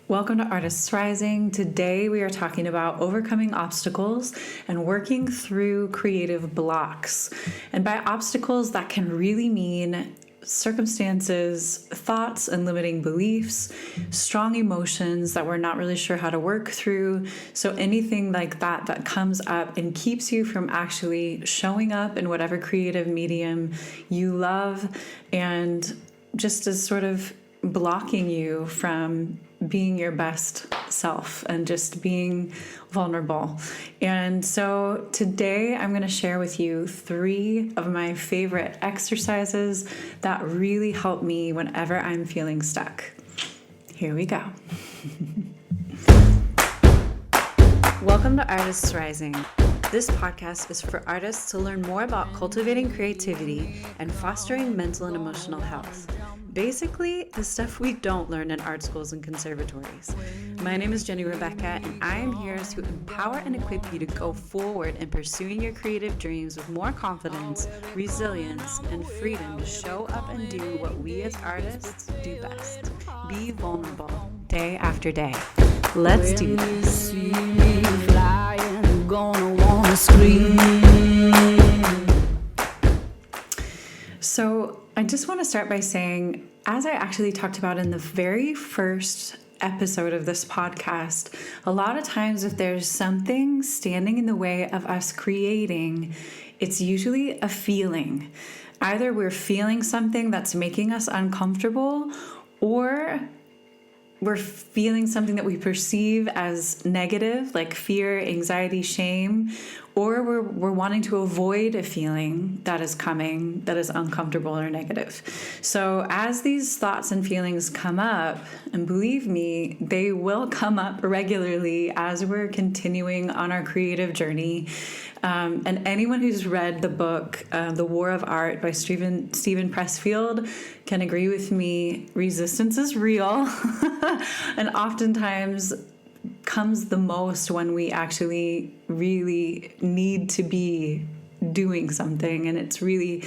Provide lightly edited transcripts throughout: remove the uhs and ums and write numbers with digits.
Welcome to Artists Rising. Today we are talking about overcoming obstacles and working through creative blocks. And by obstacles, that can really mean circumstances, thoughts and limiting beliefs, strong emotions that we're not really sure how to work through. So anything like that comes up and keeps you from actually showing up in whatever creative medium you love, and just as sort of blocking you from being your best self and just being vulnerable. And so today I'm going to share with you 3 of my favorite exercises that really help me whenever I'm feeling stuck. Here we go. Welcome to Artists Rising. This podcast is for artists to learn more about cultivating creativity and fostering mental and emotional health. Basically, the stuff we don't learn in art schools and conservatories. My name is Jenny Rebecca, and I am here to empower and equip you to go forward in pursuing your creative dreams with more confidence, resilience, and freedom to show up and do what we as artists do best. Be vulnerable day after day. Let's do this. When you see me flying, I'm gonna wanna scream. So I just want to start by saying, as I actually talked about in the very first episode of this podcast, a lot of times if there's something standing in the way of us creating, it's usually a feeling. Either we're feeling something that's making us uncomfortable, or we're feeling something that we perceive as negative, like fear, anxiety, shame, or we're wanting to avoid a feeling that is coming that is uncomfortable or negative. So as these thoughts and feelings come up, and believe me, they will come up regularly as we're continuing on our creative journey. And anyone who's read the book, The War of Art by Steven Pressfield can agree with me. Resistance is real and oftentimes comes the most when we actually really need to be doing something, and it's really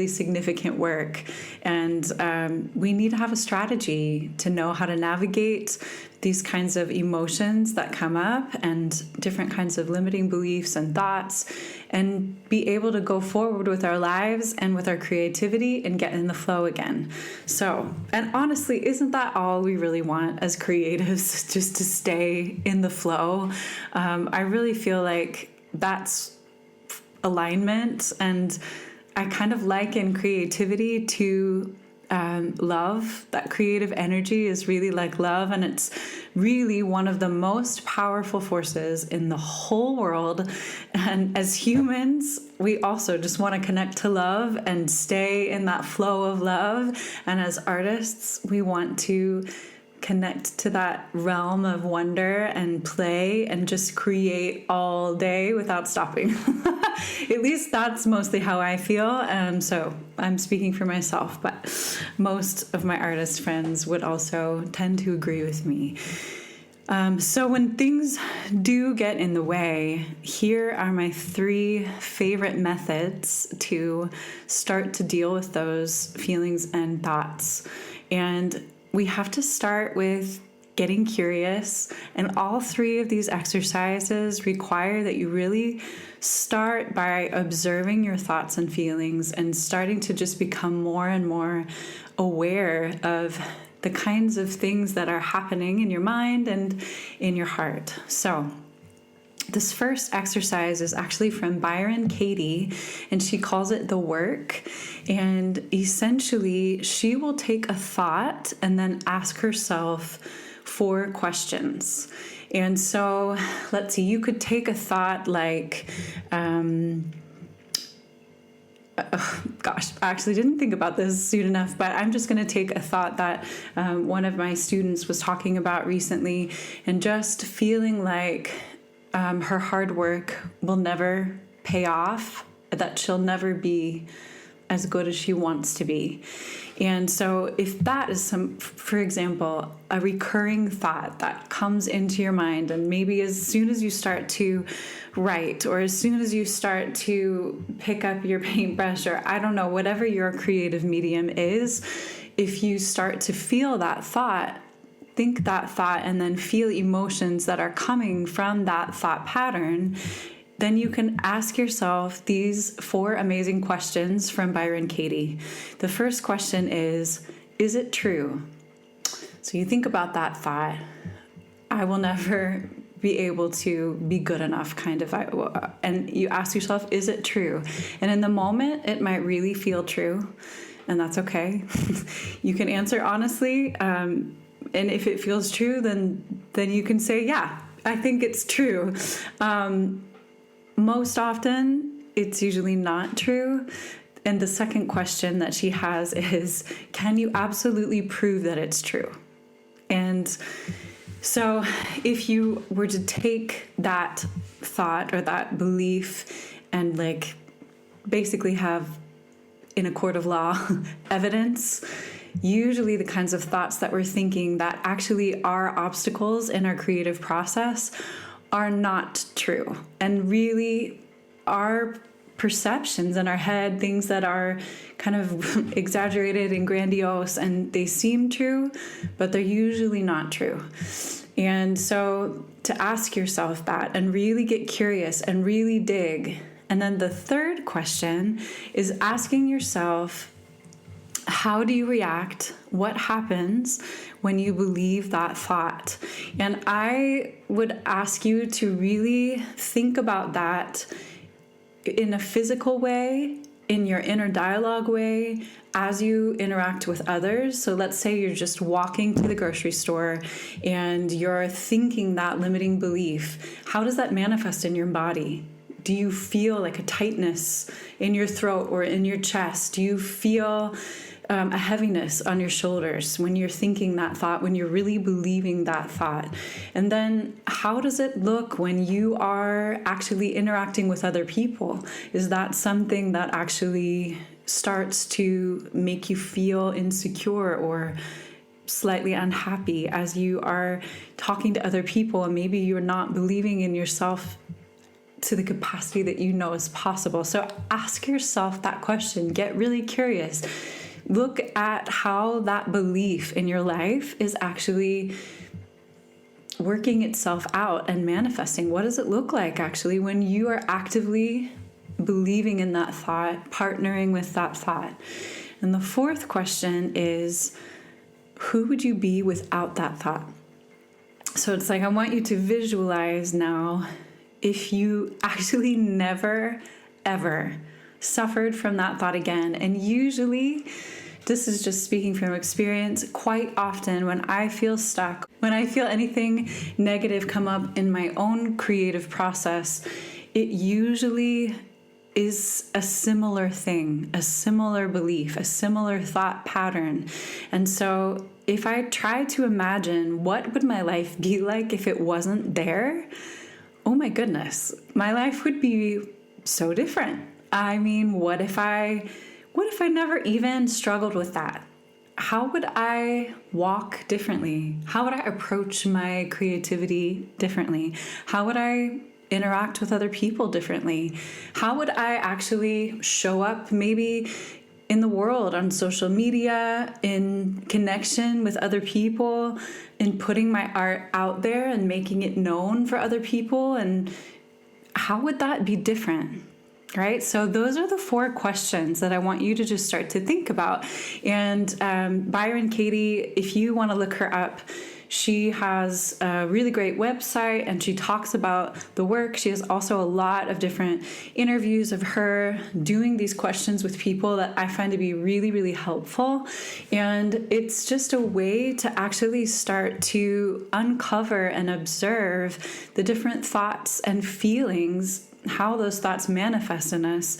significant work. And we need to have a strategy to know how to navigate these kinds of emotions that come up and different kinds of limiting beliefs and thoughts, and be able to go forward with our lives and with our creativity and get in the flow again. So, and honestly, isn't that all we really want as creatives, just to stay in the flow? I really feel like that's alignment, and I kind of liken creativity to love. That creative energy is really like love, and it's really one of the most powerful forces in the whole world. And as humans, we also just want to connect to love and stay in that flow of love. And as artists, we want to connect to that realm of wonder and play and just create all day without stopping. At least that's mostly how I feel. So I'm speaking for myself, but most of my artist friends would also tend to agree with me. So when things do get in the way, here are my 3 favorite methods to start to deal with those feelings and thoughts. And we have to start with getting curious, and all 3 of these exercises require that you really start by observing your thoughts and feelings and starting to just become more and more aware of the kinds of things that are happening in your mind and in your heart. So this first exercise is actually from Byron Katie, and she calls it The Work. And essentially, she will take a thought and then ask herself 4 questions. And so, let's see, you could take a thought like, I actually didn't think about this soon enough, but I'm just going to take a thought that one of my students was talking about recently, and just feeling like her hard work will never pay off, that she'll never be as good as she wants to be. And so if that is for example, a recurring thought that comes into your mind, and maybe as soon as you start to write, or as soon as you start to pick up your paintbrush, or I don't know, whatever your creative medium is, if you start to feel that thought, think that thought and then feel emotions that are coming from that thought pattern, then you can ask yourself these 4 amazing questions from Byron Katie. The first question is it true? So you think about that thought, I will never be able to be good enough, kind of, and you ask yourself, is it true? And in the moment, it might really feel true, and that's okay. You can answer honestly, and if it feels true, then you can say, yeah, I think it's true. Most often, it's usually not true. And the second question that she has is, can you absolutely prove that it's true? And so if you were to take that thought or that belief and like basically have in a court of law evidence, usually the kinds of thoughts that we're thinking that actually are obstacles in our creative process are not true, and really are perceptions in our head, things that are kind of exaggerated and grandiose, and they seem true, but they're usually not true. And so to ask yourself that and really get curious and really dig. And then the third question is asking yourself, how do you react? What happens when you believe that thought? And I would ask you to really think about that in a physical way, in your inner dialogue way, as you interact with others. So let's say you're just walking to the grocery store and you're thinking that limiting belief. How does that manifest in your body? Do you feel like a tightness in your throat or in your chest? Do you feel a heaviness on your shoulders when you're thinking that thought, when you're really believing that thought? And then how does it look when you are actually interacting with other people? Is that something that actually starts to make you feel insecure or slightly unhappy as you are talking to other people, and maybe you're not believing in yourself to the capacity that you know is possible? So ask yourself that question. Get really curious. Look at how that belief in your life is actually working itself out and manifesting. What does it look like actually when you are actively believing in that thought, partnering with that thought? And the fourth question is, who would you be without that thought? So it's like, I want you to visualize now if you actually never, ever suffered from that thought again. And usually, this is just speaking from experience, quite often when I feel stuck, when I feel anything negative come up in my own creative process, it usually is a similar thing, a similar belief, a similar thought pattern. And so if I try to imagine what would my life be like if it wasn't there, oh my goodness, my life would be so different. I mean, what if I never even struggled with that? How would I walk differently? How would I approach my creativity differently? How would I interact with other people differently? How would I actually show up maybe in the world, on social media, in connection with other people, in putting my art out there and making it known for other people? And how would that be different? Right? So those are the 4 questions that I want you to just start to think about. And Byron Katie, if you want to look her up, she has a really great website and she talks about the work. She has also a lot of different interviews of her doing these questions with people that I find to be really, really helpful. And it's just a way to actually start to uncover and observe the different thoughts and feelings, how those thoughts manifest in us,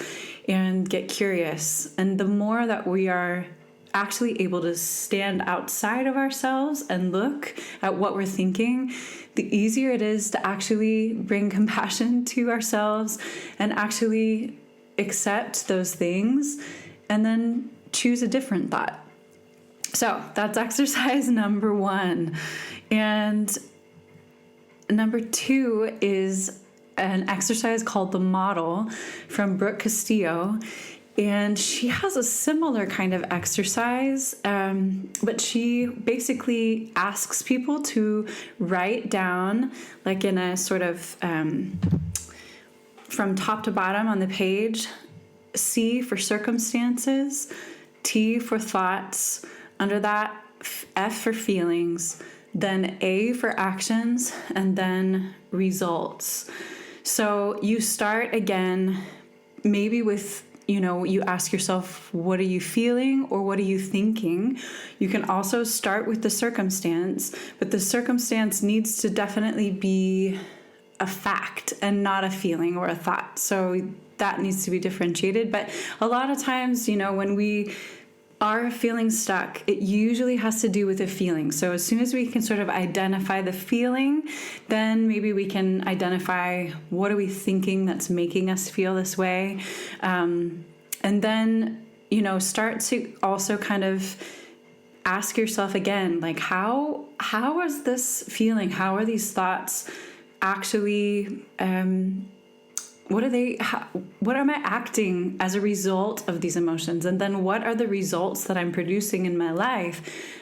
and get curious. And the more that we are actually able to stand outside of ourselves and look at what we're thinking, the easier it is to actually bring compassion to ourselves and actually accept those things and then choose a different thought. So that's exercise number 1. And number 2 is an exercise called the model from Brooke Castillo. And she has a similar kind of exercise, but she basically asks people to write down, like in a sort of from top to bottom on the page, C for circumstances, T for thoughts, under that F for feelings, then A for actions, and then results. So you start again, maybe with, you ask yourself, what are you feeling or what are you thinking? You can also start with the circumstance, but the circumstance needs to definitely be a fact and not a feeling or a thought. So that needs to be differentiated. But a lot of times, when we are feeling stuck, it usually has to do with a feeling. So as soon as we can sort of identify the feeling, then maybe we can identify what are we thinking that's making us feel this way. And then, start to also kind of ask yourself again, like, how is this feeling? How are these thoughts actually, what am I acting as a result of these emotions? And then what are the results that I'm producing in my life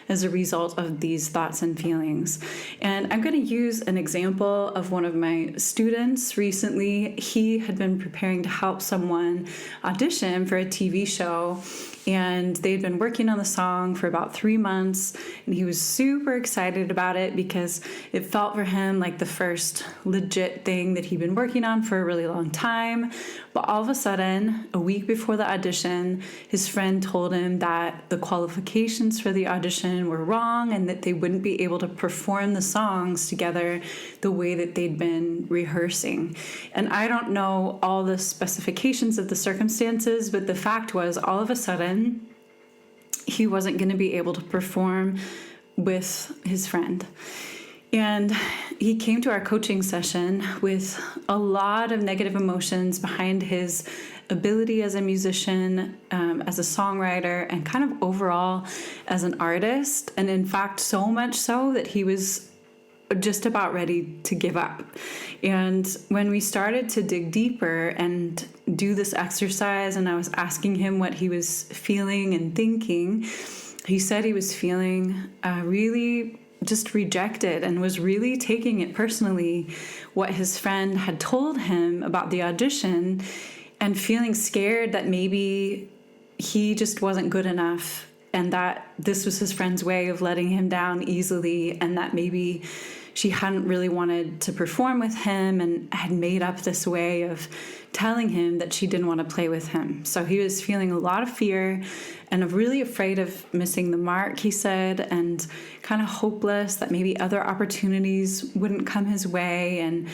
as a result of these thoughts and feelings? And I'm going to use an example of one of my students recently. He had been preparing to help someone audition for a TV show, and they'd been working on the song for about 3 months, and he was super excited about it because it felt for him like the first legit thing that he'd been working on for a really long time. But all of a sudden, a week before the audition, his friend told him that the qualifications for the audition were wrong and that they wouldn't be able to perform the songs together the way that they'd been rehearsing. And I don't know all the specifications of the circumstances, but the fact was, all of a sudden, he wasn't going to be able to perform with his friend. And he came to our coaching session with a lot of negative emotions behind his ability as a musician, as a songwriter, and kind of overall as an artist. And in fact, so much so that he was just about ready to give up. And when we started to dig deeper and do this exercise, and I was asking him what he was feeling and thinking, he said he was feeling really just rejected and was really taking it personally, what his friend had told him about the audition, and feeling scared that maybe he just wasn't good enough, and that this was his friend's way of letting him down easily, and that maybe she hadn't really wanted to perform with him and had made up this way of telling him that she didn't want to play with him. So he was feeling a lot of fear and really afraid of missing the mark, he said, and kind of hopeless that maybe other opportunities wouldn't come his way, and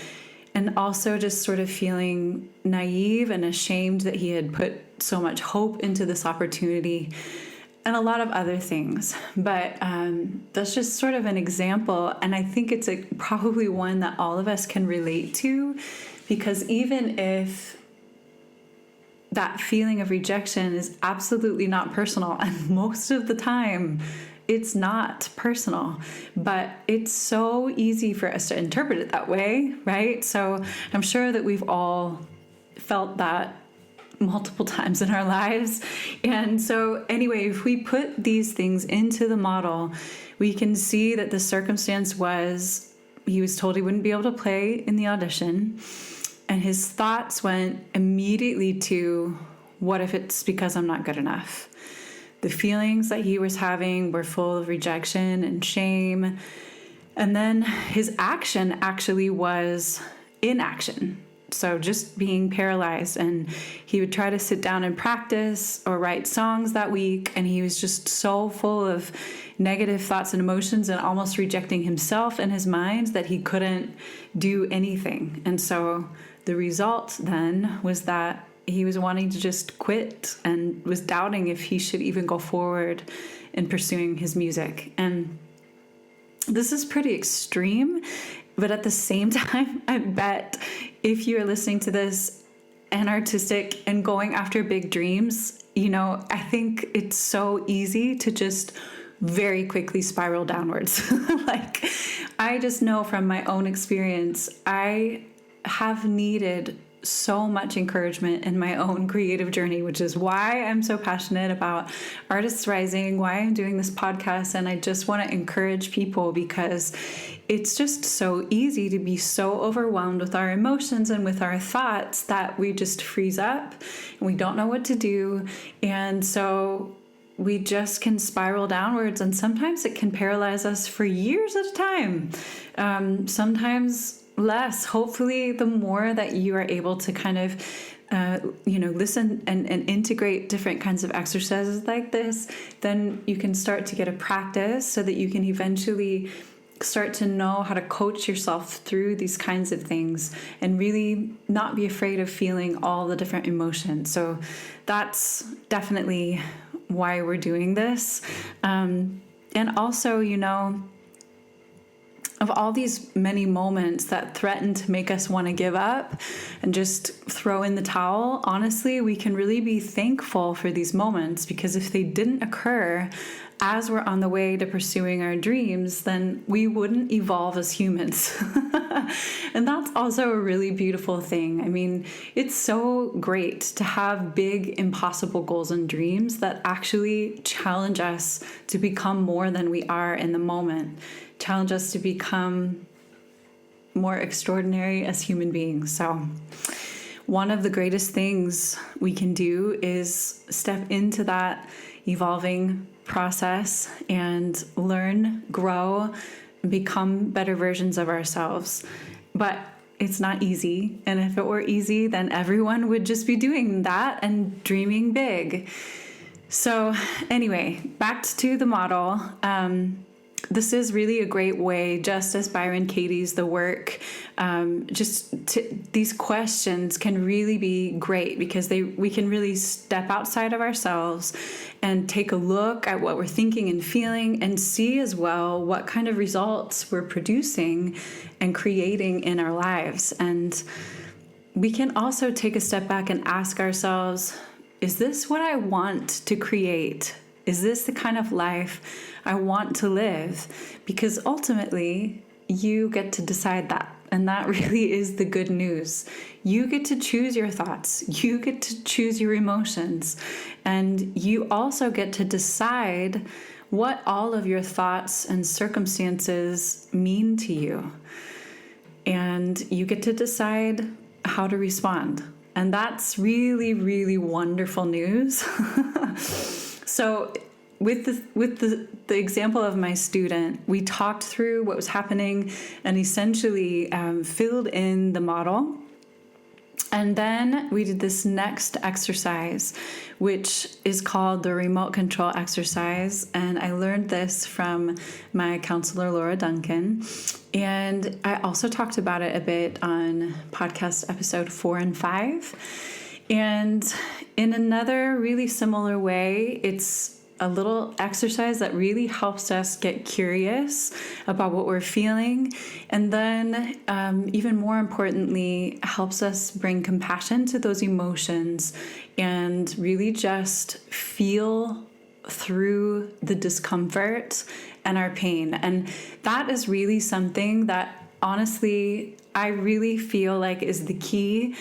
also just sort of feeling naive and ashamed that he had put so much hope into this opportunity, and a lot of other things. But that's just sort of an example, and I think it's probably one that all of us can relate to, because even if that feeling of rejection is absolutely not personal, and most of the time it's not personal, but it's so easy for us to interpret it that way, right? So I'm sure that we've all felt that multiple times in our lives. And so anyway, if we put these things into the model, we can see that the circumstance was he was told he wouldn't be able to play in the audition, and his thoughts went immediately to, what if it's because I'm not good enough? The feelings that he was having were full of rejection and shame. And then his action actually was inaction. So just being paralyzed, and he would try to sit down and practice or write songs that week, and he was just so full of negative thoughts and emotions and almost rejecting himself and his mind that he couldn't do anything. And so the result then was that he was wanting to just quit and was doubting if he should even go forward in pursuing his music. And this is pretty extreme, but at the same time, I bet if you're listening to this and artistic and going after big dreams, I think it's so easy to just very quickly spiral downwards. Like, I just know from my own experience, I have needed so much encouragement in my own creative journey, which is why I'm so passionate about Artists Rising, why I'm doing this podcast. And I just want to encourage people because it's just so easy to be so overwhelmed with our emotions and with our thoughts that we just freeze up and we don't know what to do. And so we just can spiral downwards, and sometimes it can paralyze us for years at a time. Sometimes less. Hopefully, the more that you are able to kind of listen and integrate different kinds of exercises like this, then you can start to get a practice so that you can eventually start to know how to coach yourself through these kinds of things and really not be afraid of feeling all the different emotions. So that's definitely why we're doing this. And also, of all these many moments that threaten to make us want to give up and just throw in the towel, honestly, we can really be thankful for these moments, because if they didn't occur as we're on the way to pursuing our dreams, then we wouldn't evolve as humans. And that's also a really beautiful thing. I mean, it's so great to have big, impossible goals and dreams that actually challenge us to become more than we are in the moment, challenge us to become more extraordinary as human beings. So one of the greatest things we can do is step into that evolving process and learn, grow, become better versions of ourselves. But it's not easy. And if it were easy, then everyone would just be doing that and dreaming big. So anyway, back to the model. This is really a great way, just as Byron Katie's The Work, these questions can really be great because we can really step outside of ourselves and take a look at what we're thinking and feeling and see as well what kind of results we're producing and creating in our lives. And we can also take a step back and ask ourselves, is this what I want to create? Is this the kind of life I want to live? Because ultimately, you get to decide that. And that really is the good news. You get to choose your thoughts. You get to choose your emotions. And you also get to decide what all of your thoughts and circumstances mean to you. And you get to decide how to respond. And that's really, really wonderful news. So with the example of my student, we talked through what was happening and essentially filled in the model. And then we did this next exercise, which is called the remote control exercise. And I learned this from my counselor, Laura Duncan. And I also talked about it a bit on podcast episode 4 and 5. And in another really similar way, it's a little exercise that really helps us get curious about what we're feeling. And then even more importantly, helps us bring compassion to those emotions and really just feel through the discomfort and our pain. And that is really something that honestly, I really feel like is the key,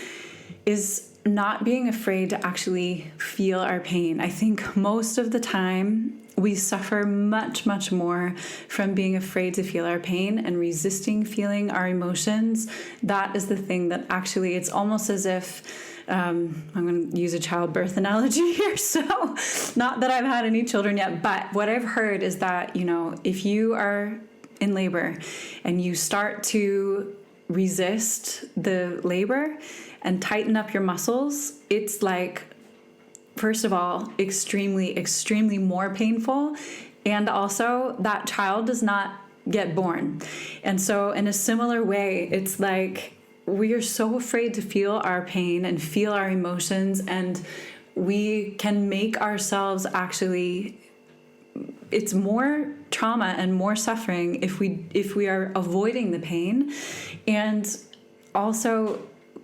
is not being afraid to actually feel our pain. I think most of the time we suffer much, much more from being afraid to feel our pain and resisting feeling our emotions. That is the thing that actually, it's almost as if, I'm going to use a childbirth analogy here. So not that I've had any children yet, but what I've heard is that, if you are in labor and you start to resist the labor and tighten up your muscles, it's like, first of all, extremely, extremely more painful. And also that child does not get born. And so in a similar way, it's like we are so afraid to feel our pain and feel our emotions, and we can make ourselves actually, it's more trauma and more suffering if we are avoiding the pain. And also,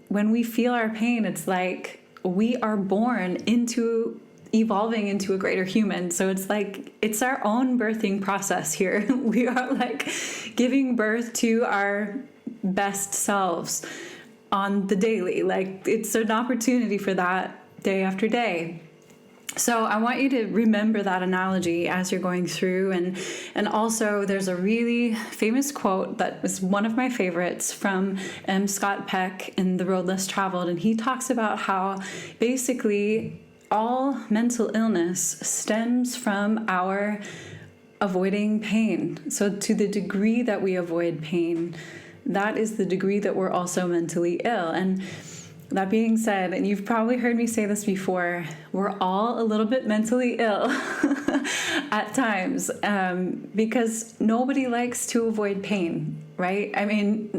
when we feel our pain, it's like we are born into evolving into a greater human. So it's like, it's our own birthing process here. We are like giving birth to our best selves. on the daily. Like, it's an opportunity for that day after day. So I want you to remember that analogy as you're going through. And also, there's a really famous quote that is one of my favorites from M. Scott Peck in The Road Less Traveled. And he talks about how basically all mental illness stems from our avoiding pain. So to the degree that we avoid pain, that is the degree that we're also mentally ill. And that being said, and you've probably heard me say this before, we're all a little bit mentally ill at times, because nobody likes to avoid pain, right? I mean,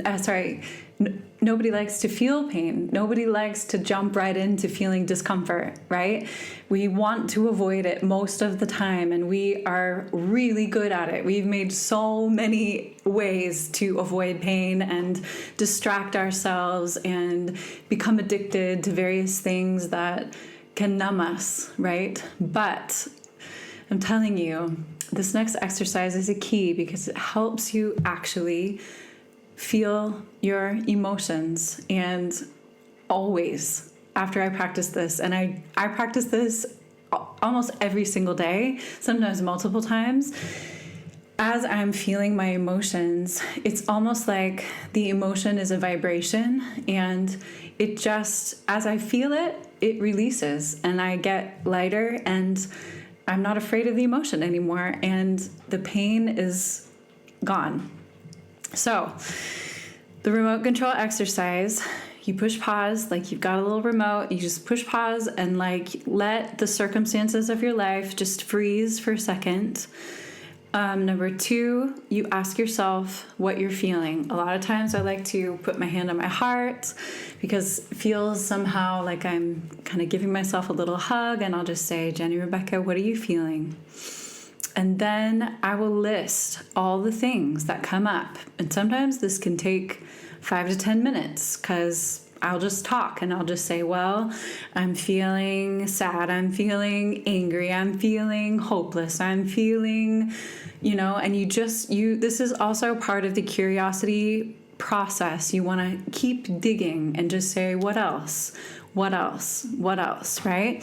nobody likes to feel pain. Nobody likes to jump right into feeling discomfort, right? We want to avoid it most of the time, and we are really good at it. We've made so many ways to avoid pain and distract ourselves and become addicted to various things that can numb us, right? But I'm telling you, this next exercise is a key because it helps you actually feel your emotions. And always after I practice this, and I practice this almost every single day, sometimes multiple times, as I'm feeling my emotions, it's almost like the emotion is a vibration, and it just, as I feel it, it releases, and I get lighter, and I'm not afraid of the emotion anymore, and the pain is gone. So, the remote control exercise, you push pause, like you've got a little remote, you just push pause and like let the circumstances of your life just freeze for a second. Number 2, you ask yourself what you're feeling. A lot of times I like to put my hand on my heart because it feels somehow like I'm kind of giving myself a little hug, and I'll just say, Jenny Rebecca, what are you feeling? And then I will list all the things that come up. And sometimes this can take 5 to 10 minutes because I'll just talk and I'll just say, well, I'm feeling sad, I'm feeling angry, I'm feeling hopeless, I'm feeling, and this is also part of the curiosity process. You want to keep digging and just say, what else, right?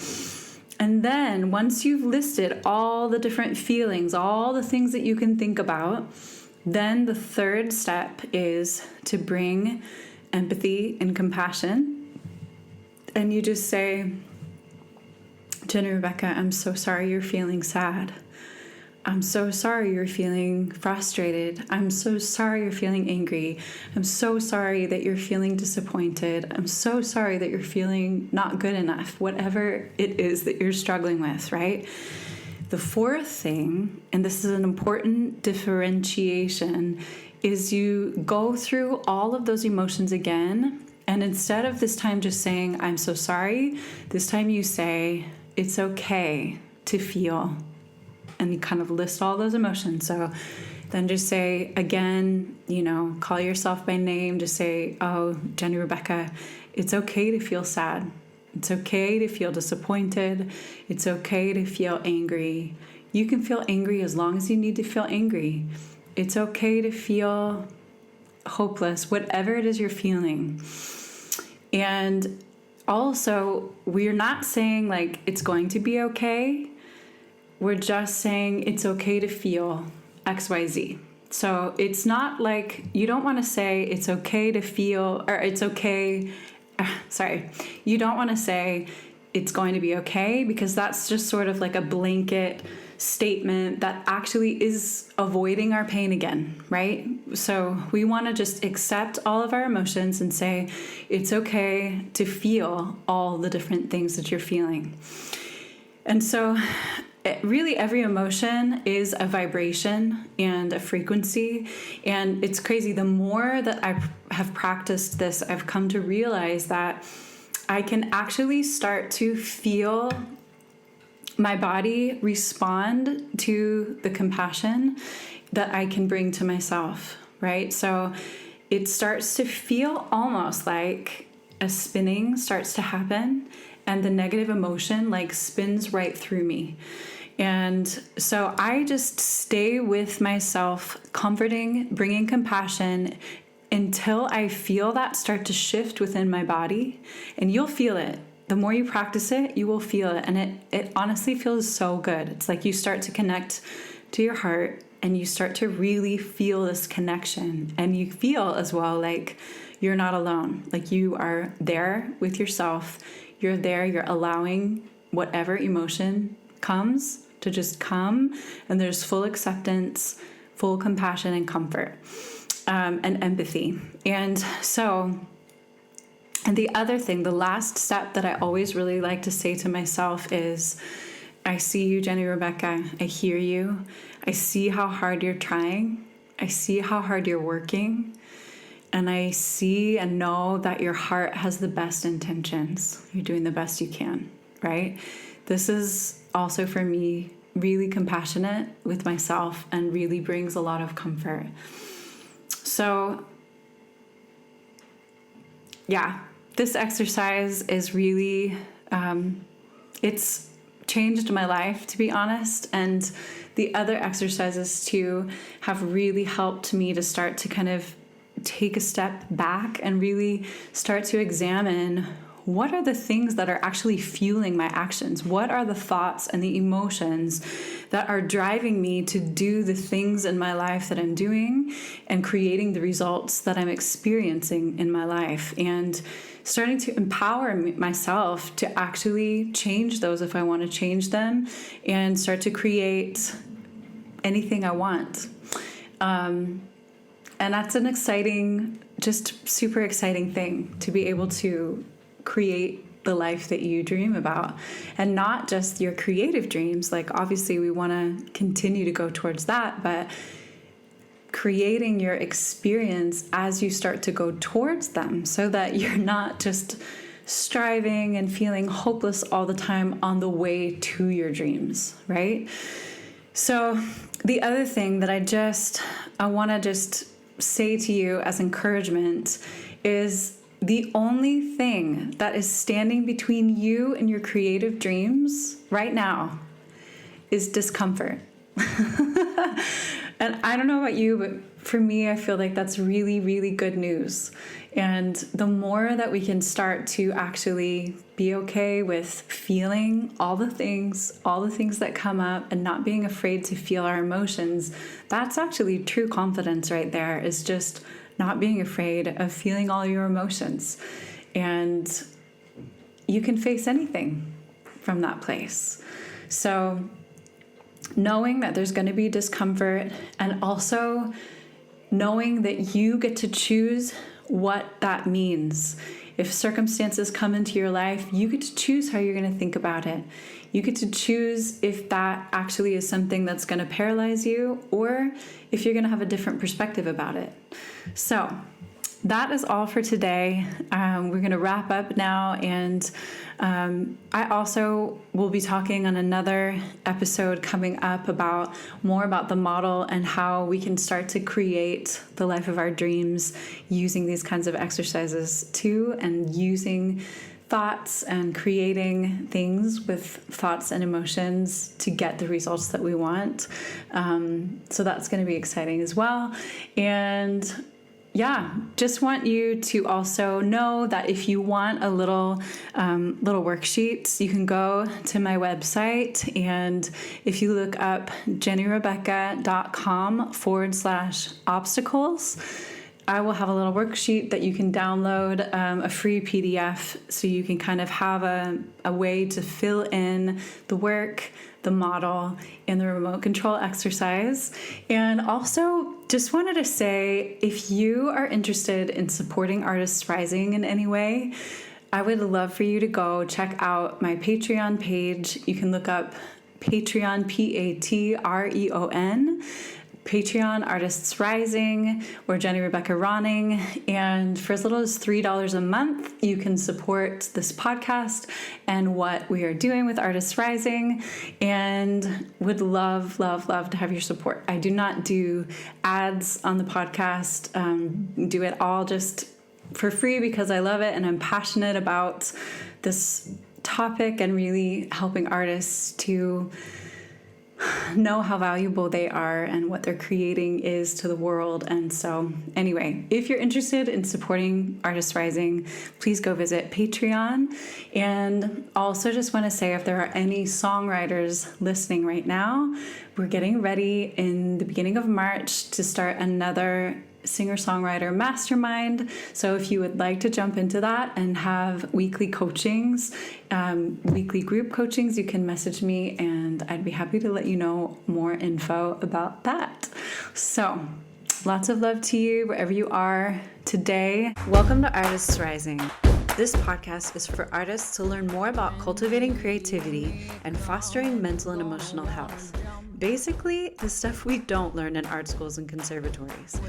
And then once you've listed all the different feelings, all the things that you can think about, then the third step is to bring empathy and compassion. And you just say, Jenny Rebecca, I'm so sorry you're feeling sad. I'm so sorry you're feeling frustrated. I'm so sorry you're feeling angry. I'm so sorry that you're feeling disappointed. I'm so sorry that you're feeling not good enough, whatever it is that you're struggling with, right? The fourth thing, and this is an important differentiation, is you go through all of those emotions again, and instead of this time just saying, I'm so sorry, this time you say, it's okay to feel. And you kind of list all those emotions. So then just say, again, call yourself by name. Just say, oh, Jenny Rebecca, it's okay to feel sad. It's okay to feel disappointed. It's okay to feel angry. You can feel angry as long as you need to feel angry. It's okay to feel hopeless, whatever it is you're feeling. And also, we're not saying like it's going to be okay. We're just saying it's okay to feel XYZ. So it's not like, you don't want to say it's okay to feel, or it's okay, you don't want to say it's going to be okay, because that's just sort of like a blanket statement that actually is avoiding our pain again, right? So we want to just accept all of our emotions and say it's okay to feel all the different things that you're feeling. And so really every emotion is a vibration and a frequency. And it's crazy. The more that I have practiced this, I've come to realize that I can actually start to feel my body respond to the compassion that I can bring to myself, right? So it starts to feel almost like a spinning starts to happen, and the negative emotion like spins right through me. And so I just stay with myself, comforting, bringing compassion until I feel that start to shift within my body, and you'll feel it. The more you practice it, you will feel it. And it honestly feels so good. It's like you start to connect to your heart and you start to really feel this connection. And you feel as well like you're not alone. Like you are there with yourself. You're there, you're allowing whatever emotion comes to just come. And there's full acceptance, full compassion and comfort, and empathy. And so... And the other thing, the last step that I always really like to say to myself is, I see you, Jenny Rebecca. I hear you. I see how hard you're trying. I see how hard you're working. And I see and know that your heart has the best intentions. You're doing the best you can, right? This is also for me really compassionate with myself and really brings a lot of comfort. So, yeah. This exercise is really, it's changed my life, to be honest. And the other exercises too have really helped me to start to kind of take a step back and really start to examine what are the things that are actually fueling my actions? What are the thoughts and the emotions that are driving me to do the things in my life that I'm doing and creating the results that I'm experiencing in my life? And starting to empower myself to actually change those if I want to change them and start to create anything I want. And that's an exciting, just super exciting thing to be able to create the life that you dream about, and not just your creative dreams. Like obviously we want to continue to go towards that, but creating your experience as you start to go towards them so that you're not just striving and feeling hopeless all the time on the way to your dreams, right? So the other thing that I want to just say to you as encouragement is the only thing that is standing between you and your creative dreams right now is discomfort. And I don't know about you, but for me, I feel like that's really, really good news. And the more that we can start to actually be okay with feeling all the things that come up and not being afraid to feel our emotions, that's actually true confidence right there, is just not being afraid of feeling all your emotions. And you can face anything from that place. So knowing that there's going to be discomfort, and also knowing that you get to choose what that means. If circumstances come into your life, you get to choose how you're going to think about it. You get to choose if that actually is something that's going to paralyze you, or if you're going to have a different perspective about it. So that is all for today. We're going to wrap up now, and I also will be talking on another episode coming up about more about the model and how we can start to create the life of our dreams using these kinds of exercises too, and using thoughts and creating things with thoughts and emotions to get the results that we want. So that's going to be exciting as well. And yeah, just want you to also know that if you want a little worksheets, you can go to my website, and if you look up jennyrebecca.com/obstacles, I will have a little worksheet that you can download, a free PDF, so you can kind of have a way to fill in the work, the model, and the remote control exercise. And also just wanted to say, if you are interested in supporting Artists Rising in any way, I would love for you to go check out my Patreon page. You can look up Patreon, Patreon, Patreon Artists Rising, or Jenny Rebecca Ronning. And for as little as $3 a month, you can support this podcast and what we are doing with Artists Rising, and would love, love, love to have your support. I do not do ads on the podcast, do it all just for free because I love it and I'm passionate about this topic and really helping artists to know how valuable they are and what they're creating is to the world. And so anyway, if you're interested in supporting Artists Rising, please go visit Patreon. And also just want to say, if there are any songwriters listening right now, we're getting ready in the beginning of March to start another singer-songwriter mastermind. So if you would like to jump into that and have weekly coachings, weekly group coachings, you can message me and I'd be happy to let you know more info about that. So lots of love to you wherever you are today. Welcome to Artists Rising. This podcast is for artists to learn more about cultivating creativity and fostering mental and emotional health. Basically, the stuff we don't learn in art schools and conservatories.